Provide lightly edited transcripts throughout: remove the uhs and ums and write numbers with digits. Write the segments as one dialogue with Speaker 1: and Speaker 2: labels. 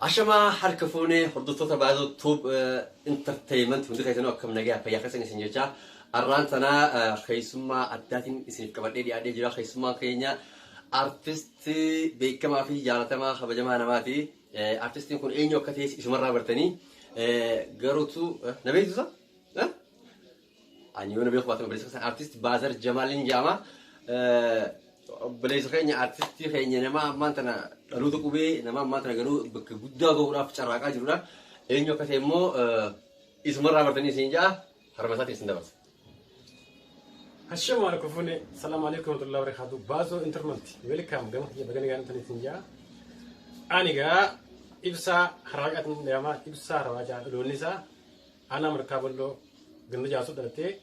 Speaker 1: عشما حركفوني حدوثة بعض توب انترتينمنت ودي خيسنا كم نجاح في يخسن سنجتا الرانتنا خيسما أداتين اسمه كبردي دي أدي جرا خيسما كينيا artist بكما في جالتما خبجما نماتي artist يكون إنيو كتيس اسمه رابرتني جروتو نبيت زا أنيو نبي خباتنا بريسكس artist بازار جمالين جاما بليس خيني artist خيني نما مانتنا لودو كوبي نما مانتنا جنو بكبودا غورا في شراكة جرونا إنيو كتيمو اسمه رابرتني سنجا هرمساتي سندبس
Speaker 2: السلام عليكم فوني السلام عليكم ورحمة الله وبركاته بازو انترمنت ويلكم جم يبغاني جانا تاني تنجا أنا جا إبسا حركات نياما إبسا رواجا لونيسا أنا مركب له جند جاسو دلته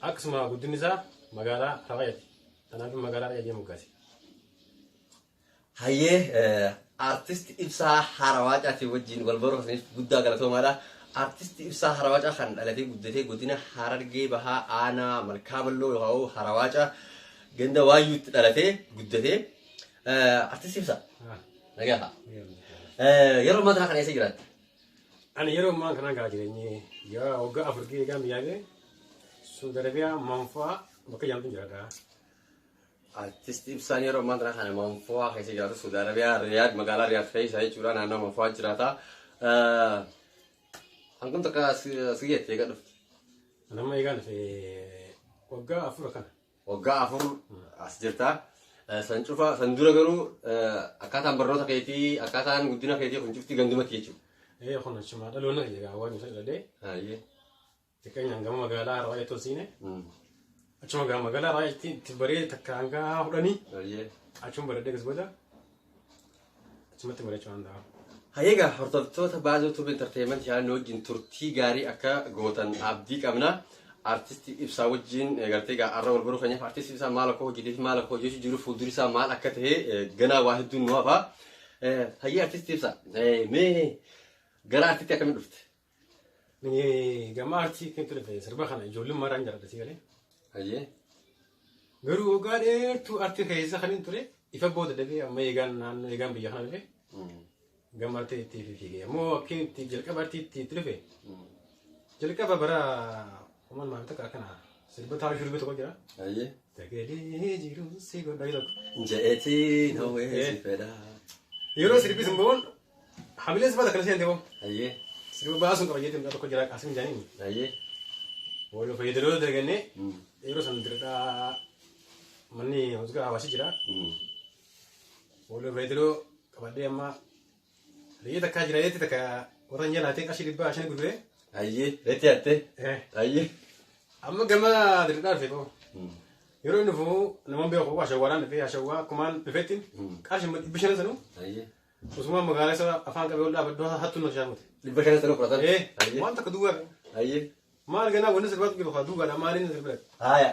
Speaker 2: أكسما قدنيسا مغالا رواجتي تنافي مغالا يجي مكاسي
Speaker 1: هاي artist إبسا حرواجا تيوجين والبروح سنيف قدا قالتهم هذا artist إبسا حرواجا خان التي قدتي قدنا حرقي بها أنا مركب له هو حرواجا جند وايد التي قدتي artist إبسا نجاها يروح ما تراك نيسي جرات
Speaker 2: أنا يروح ما كنا قاعدين يا وقع أفريقيا كم ياجي سوداربيا منفعة بقى يامتون جراتا
Speaker 1: artist إبسا يروح ما تراك أنا منفوع نيسي جرات سوداربيا رياض مقالة رياض فيس هاي شورا أنا منفوع جراتا أنكم تكا سيئة يا قدرت
Speaker 2: أنا ما يقال في وقع أفريقيا
Speaker 1: وقع أفر أسجرتا سنشوفا سندورا قرو أكاتان برنوتا كيتي أكاتان قدنا كيتي خنشوفتي غندومة كيتشو
Speaker 2: إيه خلنا نشمع ده لونه يجا هو مثلا ده
Speaker 1: هاي
Speaker 2: تكين عن جماعة قالا رأي توسينه أشوف جماعة قالا رأي تبري تكانغا هوداني
Speaker 1: هاي
Speaker 2: أشوف برده كسبودا أشوف تبري شو عنده
Speaker 1: هايجا هرتبتوتا بعضو توب انترتينمنت يعني نوجين ترتي غاري أكا غوتان عبدي كمنا artist إبسا وجين قرتيجا أرّا والبرو خنيف artist إبسا مالكو جديد مالكو جيش جرو فودوري سا مال أكته جنا واحد دون نوافا هاي artist إبسا مي جرا artist كم دفت
Speaker 2: نيجي جماعة تي كنت في سربا خنا جولم مرة عند رأسي عليه
Speaker 1: هاي
Speaker 2: غرو قاعد تو أرتي كيسا خلين تري يفبود ده بيه أما يجان بيجان ده جماعة تي في مو كين تي جلك بارتي تي تري جلك ببرا ومن ما أنت كأكنا سربا تاوي شربت كوجرا
Speaker 1: هاي
Speaker 2: تكلي جيرو سيكون دايلوك
Speaker 1: جئتي نوي فدا
Speaker 2: يورو سربي سمبون حملة سبا دخل سيان ديو
Speaker 1: هاي
Speaker 2: سربا باسون كوجي تيم داتو كوجرا أسمع جاني
Speaker 1: هاي
Speaker 2: ولو في دلو دعاني يورو سندرتا مني هوسكا عواشي جرا ولو في دلو كبادي أما ريه تكا جرا ريه تكا ورانيا ناتين أشيل بقى عشان يقولوا
Speaker 1: هاي رتياتي هاي
Speaker 2: أما جماعة درنا فيكو يورو نفو نمان بيو خوا شواران في شوا كمان بفتين كاش بيشنا سنو
Speaker 1: هاي
Speaker 2: وسما مغالي سا أفان كبير ولا بدو هاتو نشامت
Speaker 1: لبشنا سنو برادر
Speaker 2: إيه ما أنت كدوغا
Speaker 1: هاي
Speaker 2: ما لقينا ونس الوقت كده خدوغا أنا ما لين نسبة
Speaker 1: هاي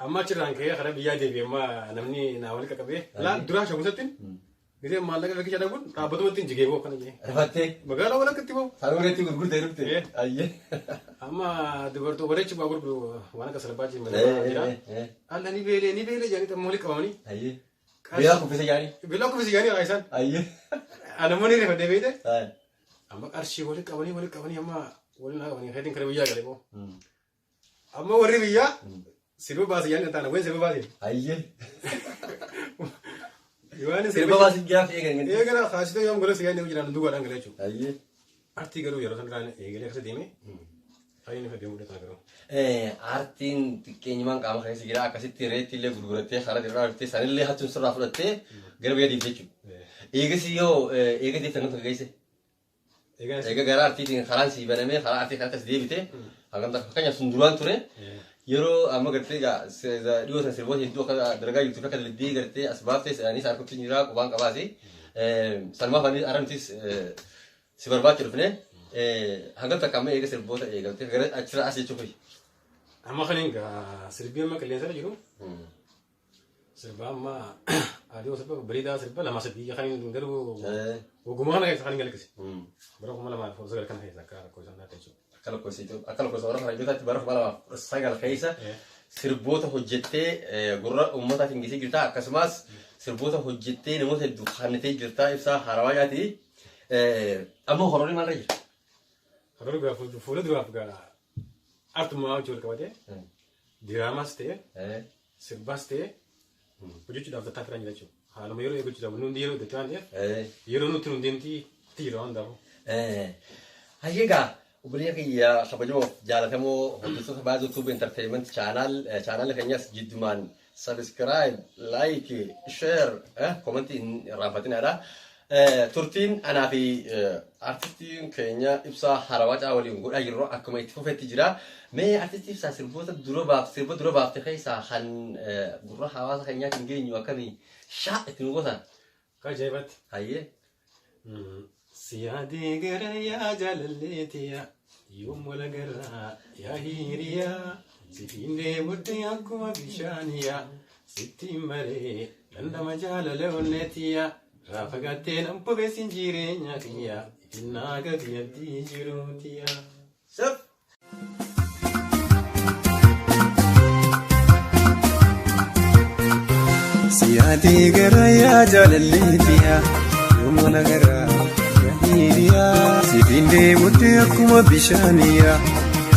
Speaker 2: أما تشران كيه خرب بيجي بيه ما نمني ناولك كبيه لا دراش شو مساتين كده ما لقى لقي شادو بون رابطو متين جيبه كنا جيه
Speaker 1: رفتي
Speaker 2: مغالا ولا كتبه
Speaker 1: سارورتي غرغر تيربتي هاي
Speaker 2: أما دبرتو بريتش باغور برو وانا كسرباجي من الله نبيله جاني تمولك كماني
Speaker 1: هاي بيلاكو في سجاني
Speaker 2: بيلاكو في سجاني رايسان
Speaker 1: هاي
Speaker 2: أنا موني رفع دبيته
Speaker 1: هاي
Speaker 2: أما أرشي ولا كماني أما ولا كماني هيدين كره ويا كله أما وري ويا سيرو باس يعني أنت أنا وين سيرو باس
Speaker 1: هاي
Speaker 2: يواني
Speaker 1: سيربا باس جاف إيه
Speaker 2: إيه كنا خاشته يوم قلنا سيجاني وجينا ندوق على أنجليزو
Speaker 1: هاي
Speaker 2: أرتي قالوا يا رسول الله إيه قلنا خديمه هاي نفهم يوم ده تاكلوا
Speaker 1: artiin keenyumaan qaama keessa jira akkasitti reetti illee gurgurattee karaa irraa artee sanillee hattuun sirraa fudhattee gara biyya diif jechuudha. Eegas yoo eega deeftan nuti geesse. Eega gara artiitiin karaan sii banamee karaa artii kan akkas deebite hangam takka fakkeenyaaf sun duraan ture yeroo amma gartee dhiyoo san sirboota hedduu akka dalagaa jirtu akka daladdee gartee as baaftee isaanii isaan kutti jira qubaan qabaase sanumaaf arantis si barbaachu dhufne hangam takka amma eega sirboota eegaltee gara achirraa as jechuuf.
Speaker 2: أما خلينا سربيا ما كلين سر جرو سربا ما أديو سربا بريدا سربا لما سبي خلينا نقدروا وجمعنا كيف خلينا نلقي برا ما لما فرصة كان هي ذكر كويس أنا تيجو
Speaker 1: أكلوا كويس ورا خلينا جوتا برا ما فرصة قال خيسة سربوته هجتة جرا أمتا تنجسي جوتا كسماس sirboota hojjettee namoota hedduu kannatee jirtaa ibsaa haarawaa yaati. Amma hororii maal jira?
Speaker 2: Hororii gaafa fuula duraaf gaa artumaa hojii wal qabatee diraamas ta'e sirbaas ta'e hojjechuudhaaf tattaa firan jira jechuudha. Haaluma yeroo eeggachuudhaaf nuti yeroo eeggatu waan ta'eef yeroo nuti deemtii tiira waan ta'u.
Speaker 1: Hayyeegaa obboleeyya kiyya kabajamoo jaallatamoo hordoftoota baay'ee YouTube Entertainment channel keenyas jiddumaan subscribe, like, share, comment raaffatinaadha. Turtiin anaa fi artistiin keenya ibsaa harawaa waliin godhaa jirru akkuma itti fufetti jira. Mee artistii ibsaa sirba dura baafte keessaa kan gurra hawaasa keenyaatiin geenyu akkamii shaa itti nu gootan?
Speaker 2: Kajeebatti.
Speaker 1: Hayyee.
Speaker 2: Siyaadee gara yaa jaalalleetiya yoom wala gara yaa hiriya sifiinee muddee akkuma bishaaniya sittiin maree dandama jaalala onneetiya raafa gatteen ampubeessin jireenya kiyya innaa gabiyattii jiruutiya.
Speaker 3: Siyaadee gara yaa jaalalleetiya yoom wala gara sifiinee muddee akkuma bishaaniya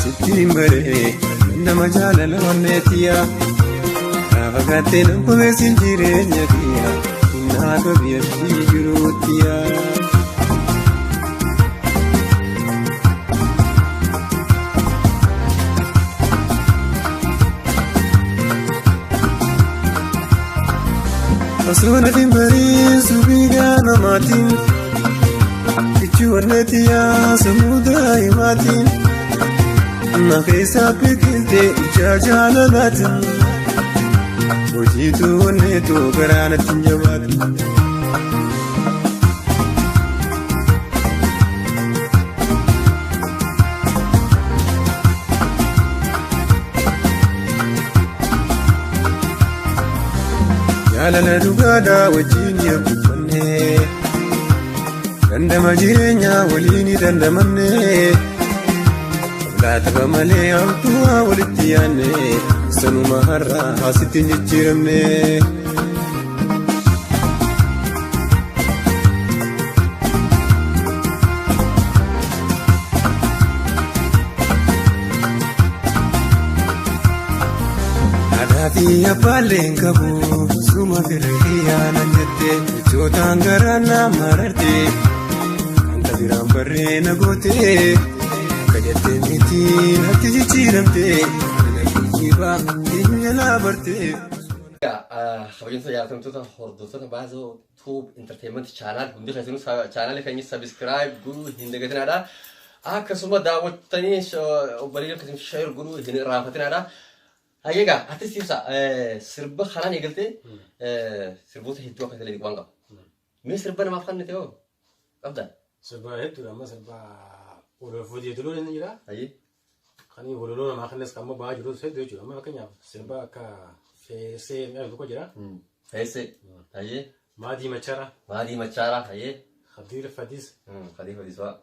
Speaker 3: sittiin maree dandama jaalala onneetiya raafa gatteen ampubeessin jireenya kiyya innaa gabiyattii jiruutiya. Osoo na dimbarii subigaa namaatiin Ichuwarneetiya samuudaa himaatiin na keessaa biqiltee ijaa jaalalaatiin hojiitu wanneetu garaa natti hin jabaatin. Jaalala dhugaadhaa wajjin yabbifannee dandama jireenya waliin dandamannee laataba malee hamtuwaa walitti yaannee sanuma har'a haasitti hin jijjiiramnee. Aadaa fi abbaalleen qabu suma firriyaa nan jettee jechootaan garaa nama marartee. Biraan barree na gootee akka jettee miti natti jijjiiramtee jibaa eenyu laabartee.
Speaker 1: Kabajamtoota jaallatamtoota hordoftoota baay'ee YouTube Entertainment channel hundi keessanuu channel keenya subscribe godhuu hin dagatinaadha. Akkasuma daawwattanii obboleeyyan akkasuma share godhuu hin irraanfatinaadha. Hayyeegaa artistii ibsaa sirba kanaan eegaltee sirboota hedduu akka ta'e waan qaba. Mee sirba namaaf kan ta'e hoo qabdaa?
Speaker 2: Sirba hedduudha amma sirba waloofoo jeetuloon inni jira. Kan waloloo namaa kanas kan amma ba'aa jiru hedduu jechuudha. Amma fakkeenyaaf sirba akka feesee mi'aayu tokko jira.
Speaker 1: Feesee. Hayyee.
Speaker 2: Maadii Macharaa.
Speaker 1: Maadii Macharaa. Hayyee.
Speaker 2: Khadiir Fadis.
Speaker 1: Khadiir Fadis waa.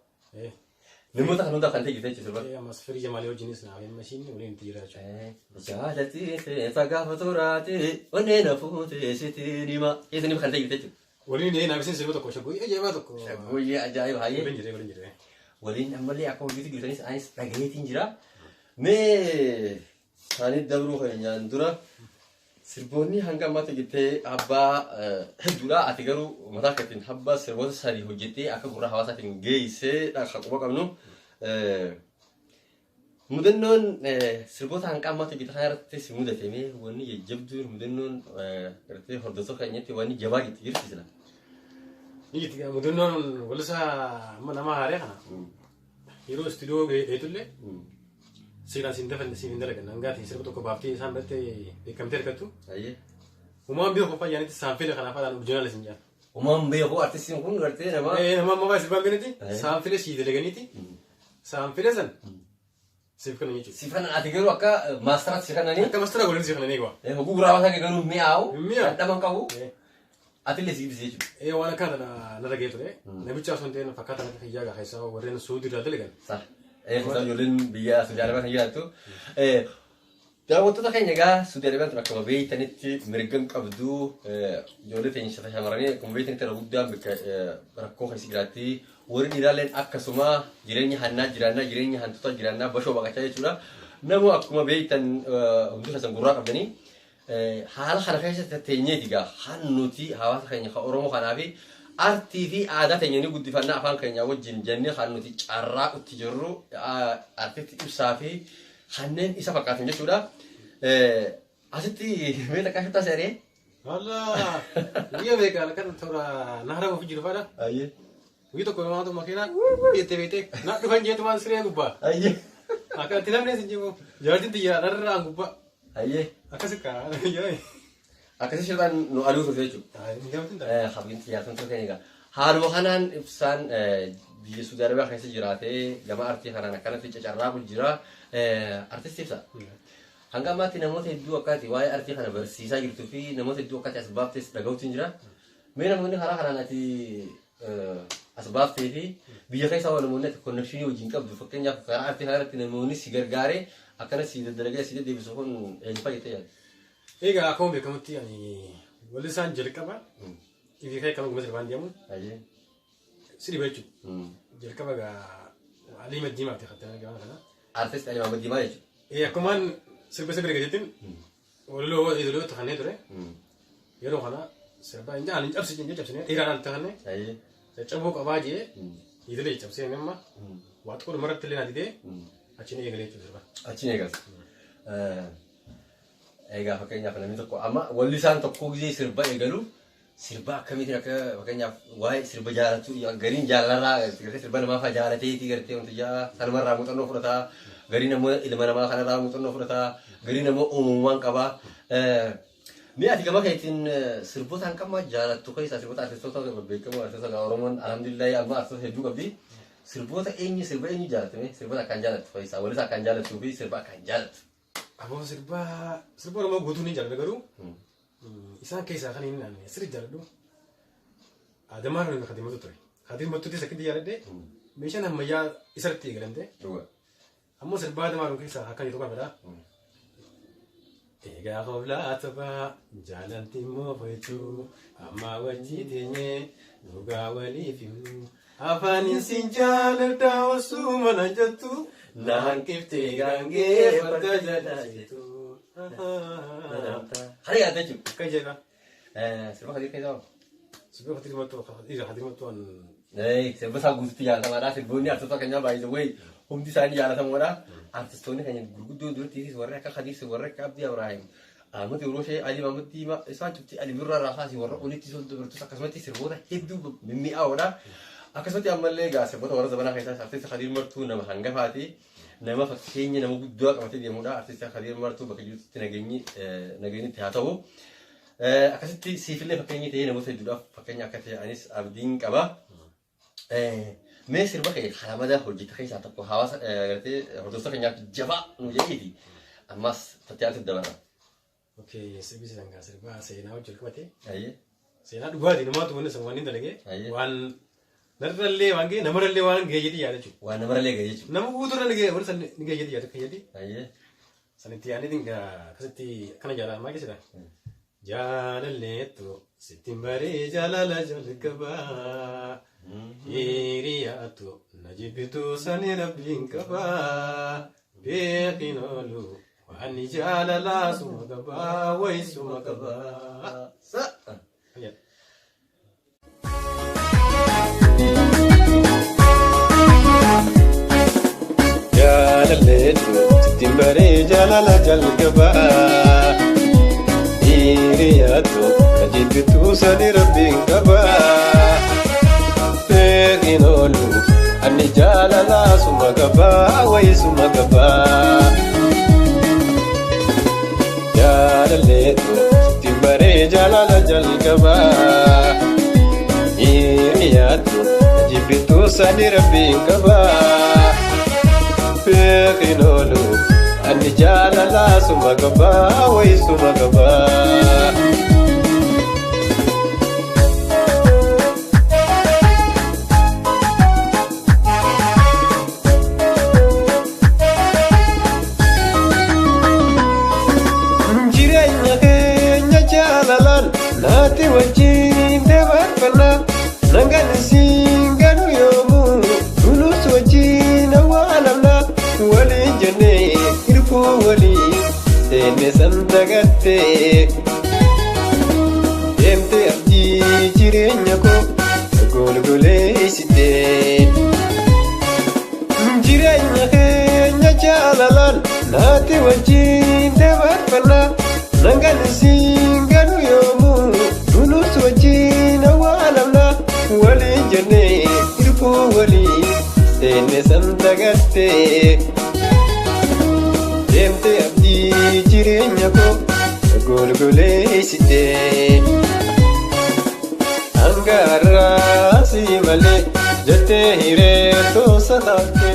Speaker 1: Namoota kan hundaa kan ta'e jirte sirba.
Speaker 2: Ammas firii Jamaalee wajjinis naafeen mashiinni waliin itti jira jechuudha.
Speaker 1: Jaalatti feesa gaafa turaate onneen hafuutee sitiin hima. Eesanii kan ta'e jirte jechuudha.
Speaker 2: Waliin naafisiin sirba tokko shaggooyyee ajaa'ibaa tokko.
Speaker 1: Shaggooyyee ajaa'iba hayyee.
Speaker 2: Waliin jiree.
Speaker 1: Waliin ammallee akka hojjetu jirtanis anis dhagayeetiin jira. Mee isaanii dabruu keenyaan dura sirboonni hanga ammaatti hojjettee abbaa hedduudha. Ati garuu mataa keetiin abbaa sirboota sadii hojjettee akka gurra hawaasaatiin geessee akka quba qabnu. Mudannoon sirboota hanga ammaatti hojjette kana irratti si mudatee wanni jajjabduun mudannoon hordoftoota keenyatti wanni jabaa jirti sila.
Speaker 2: Iti mudannoon walisaa nama haaree kana yeroo istuudiyoo beetullee seeraan siin dafan siin dalagan hangaati sirba tokko baaftee isaan battee beekamtee argattu. Uumaan beeku fayyaanitti saanfila kanaaf haadhaan urjinaala siin jaan.
Speaker 1: Uumaan beeku artistiin kun gartee nama.
Speaker 2: Nama mabaa sirbaan ganiti saanfila sii dalaganiiti saanfila san siif kana jechuudha.
Speaker 1: Siif kana ati garuu akka maastaraatti si kananii.
Speaker 2: Akka maastaraa waliin si kananii eegaa.
Speaker 1: Hoguu guraabasaa kee garuu mi'aawu. Dhaban qabu. Ati si ibsi jechuudha.
Speaker 2: Waan akka na dhagee ture. Namicha osoo hin ta'in fakkaatan akka hiyyaa keessaa warreen suudii irraa dalagan.
Speaker 1: Ijoolleen biyya Suudaan kan jiraattu. daawwattoota keenya egaa Suudi Arabiyaan tun akkuma beeytanitti mirgan qabdu ijoollee teenya shamarranii akkuma beeytanitti irra guddaan rakkoo keessa jiraatti warri dhiiraalleen akkasuma jireenya hannaa jiraannaa jireenya hantuutaa jiraannaa bashoo baqachaa jechuudha namoo akkuma beeytan hundi keessan gurraa qabdanii haala kana keessatti teenyeeti egaa hannuuti hawaasa keenya kan Oromoo kanaafi artii fi aadaa teenya ni guddifannaa afaan keenya wajjin jennee hannuuti carraa utti jirru artiitti ibsaa fi kanneen isa fakkaatan jechuudha. Asitti meeshaa qaashittaa seeree?
Speaker 2: Walaa biyya beekaa kan toora nahara ofi jiru fadha.
Speaker 1: Ayyee.
Speaker 2: Wii tokko yommuu ta'u makiinaa jettee beektee na dhufan jeetu maan siree gubbaa.
Speaker 1: Ayyee.
Speaker 2: Akka itti namni isin jiru jaartiin xiyyaa dharraa gubbaa.
Speaker 1: Ayyee.
Speaker 2: Akkasi kaa yoo.
Speaker 1: Akkasii shirtaan nu aduu turte jechuudha. Habiin xiyyaartan turte egaa. Haaluma kanaan ibsaan biyya Suudi Arabiyaa keessa jiraatee gama artii kanaan akkanatti cacarraa kun jira. Artistii ibsa. Hanga ammaatti namoota hedduu akkaati waa'ee artii kana barsiisaa jirtuu fi namoota hedduu akkaati as baaftees dhaga'uutiin jira. Mee namoonni karaa kanaan ati as baaftee fi biyya keessa waan namoonni ati konnekshinii wajjin qabdu fakkeenyaaf karaa artii kanarratti namoonni si gargaaree akkana si daddalagaa si deddeebisu kun eenyufaa jettee yaadda?
Speaker 2: Egaa akkuma beekamutti walli isaan jalqaba ifi kee kan gumasa irraan deemuun si dhiba jechuudha. Jalqaba egaa Alii Maddiimaa ta'e kan gaafa kana.
Speaker 1: Artist Alii Maddiimaa jechuudha.
Speaker 2: Akkumaan sirba sirba eeggatettiin waloloo idoloo tahanee ture. Yeroo kana sirba inni ani cabsine dhiiraan tahane. Caccaboo qabaa jee idilee cabsee nama waa tokko dhumarratti illee na didee achiin eegalee jechuudha.
Speaker 1: Achiin eegalte. Egaa fakkeenyaaf namni tokko amma walli isaan tokko gisee sirba eegalu sirba akkamiitiin akka fakkeenyaaf waa'ee sirba jaalatu gariin jaalarraa sirba namaa fa'aa jaalateetii gartee wanti jaa salmarraa muuxannoo fudhataa gariin ammoo ilma namaa kanarraa muuxannoo fudhataa gariin ammoo uumamumaan qabaa. Mee ati gama keetiin sirboota hanqammaa jaalattu keessaa sirboota artistoota beekamoo artistoota Oromoon alhamdulillah amma artistoota hedduu qabdi. Sirboota sirba eenyu jaalatame sirboota akkaan jaalattu keessaa walis akkaan jaalattuu fi sirba akkaan jaalattu.
Speaker 2: Aboo sirba Oromoo guutuu ni jaalladha garuu isaan keessaa kan inni naannoo sirri jaalladhu Adamaa Roon Khadiimatu ture. Khadiimatu tis akkatti jaalladhe meeshaan ammayyaa isarratti eegalante. Ammoo sirba Adamaa Roon keessaa akka jiru qabadha. Egaa qoblaa taphaa jaalalti immoo fayyadu amma wajjii teenyee dhugaa waliif himu afaan isin jaaladha osoo mana jettu. Naan kiftee gaangee farda jalaa jettu.
Speaker 1: Hari yaadda jechuudha.
Speaker 2: Akka jedha.
Speaker 1: Sirba Khadiir keessaa hoo?
Speaker 2: Sirba Khadiirmattu an.
Speaker 1: Sirba isaa guutuutti jaalatamaadha. Sirboonni artistoota keenyaa baay'ee wayi humti isaanii jaalatamoodha. Artistoonni keenya gurguddoo durattiisis warri akka Khadiir warri akka Abdii Abrahaim. Ahmad Uroshee Ali Mahmud Diimaa isaan cufti Ali Birraa Raasaasi warra olitti sun dubartoota akkasumatti sirboota hedduu mimmi'aawudha. Akkasumatti ammallee egaa sirboota warra zabanaa keessaa artisti Khadiir Martuu nama hangafaati. Nama fakkeenya nama guddaa qabatee deemudha. Artisti Khadiir Martuu bakka jirutti nageenyi haa ta'u. Akkasitti siifillee fakkeenyi ta'ee namoota hedduudhaaf fakkeenya akka ta'e anis abdiin qaba. Mee sirba kee halamada hojjeta keessaa tokko hawaasa gartee hordoftoota keenyaaf jabaa nu jedhiiti. Ammas tattaalte dabarra.
Speaker 2: Okay, sirbi sangaa sirba seenaa hojii qabate. Seenaa dhugaatii namaatu wanni san waan hin dalage waan narrallee waan ga'e namarallee waan ga'e jedhi yaada jechuudha.
Speaker 1: Waan namarallee ga'e jechuudha.
Speaker 2: Nama guutuurra ga'e warri san ni ga'e jedhi yaada kan jedhi. Sanitti yaadni akkasitti akkana jaalala maa keessadha. Jaalalleetu sittiin baree jaalala jalqabaa. Hiriyaatu na jibbitu sani rabbiin qabaa. Beekin oolu waan jaalalaa suma qabaa wayi suma qabaa.
Speaker 3: Jaalalleetu sittiin baree jaalala jalqabaa. Hiriyaatu na jibbitu sani rabbiin qabaa. Beekin oolu waan jaalalaa suma qabaa wayi suma qabaa. Jaalalleetu sittiin baree jaalala jalqabaa. Hiriyaatu na jibbitu sani rabbiin qabaa. Beekin oolu waan jaalalaa suma qabaa wayi suma qabaa.
Speaker 4: nangan singanu yomu nunus wajina walamna wali jane irfu wali sene santagatte demte abdi jirenya ko golgole site jirenya kenya jalalan nati wajin debarfana nangan singanu yomu nunus wajina walamna wali jane irfu wali sene santagatte demte abdi jirenya ko golgole site angara si male jate hire to satatte